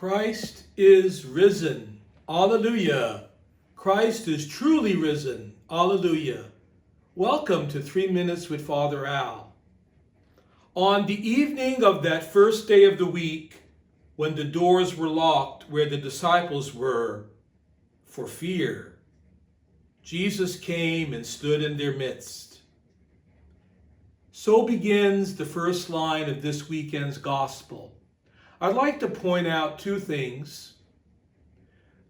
Christ is risen. Alleluia. Christ is truly risen. Alleluia. Welcome to 3 Minutes with Father Al. On the evening of that first day of the week, when the doors were locked where the disciples were, for fear, Jesus came and stood in their midst. So begins the first line of this weekend's gospel. I'd like to point out two things.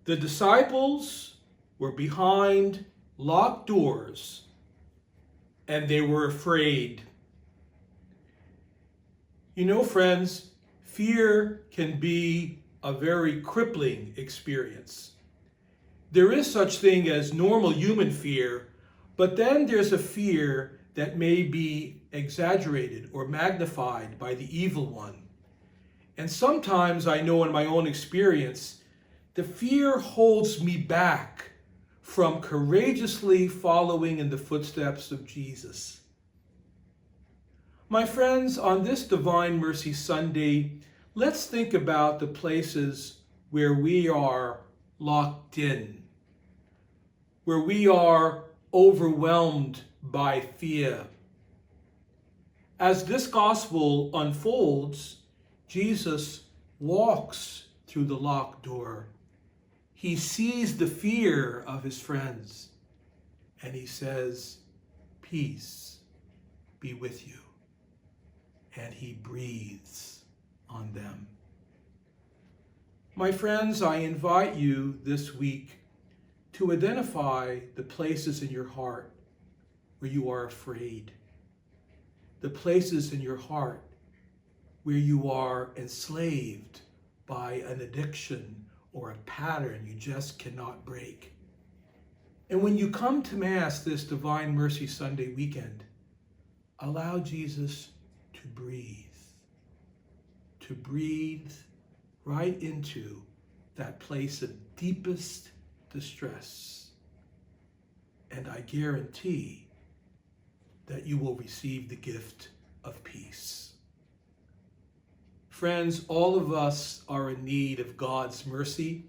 The disciples were behind locked doors and they were afraid. You know, friends, fear can be a very crippling experience. There is such thing as normal human fear, but then there's a fear that may be exaggerated or magnified by the evil one. And sometimes I know in my own experience, the fear holds me back from courageously following in the footsteps of Jesus. My friends, on this Divine Mercy Sunday, let's think about the places where we are locked in, where we are overwhelmed by fear. As this gospel unfolds, Jesus walks through the locked door. He sees the fear of his friends and he says, "Peace be with you." And he breathes on them. My friends, I invite you this week to identify the places in your heart where you are afraid, the places in your heart where you are enslaved by an addiction or a pattern you just cannot break. And when you come to Mass this Divine Mercy Sunday weekend, allow Jesus to breathe right into that place of deepest distress. And I guarantee that you will receive the gift of peace. Friends, all of us are in need of God's mercy,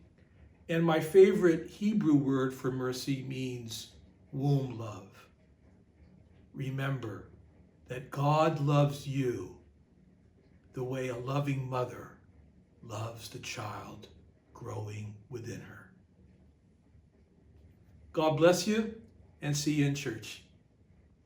and my favorite Hebrew word for mercy means womb love. Remember that God loves you the way a loving mother loves the child growing within her. God bless you, and see you in church.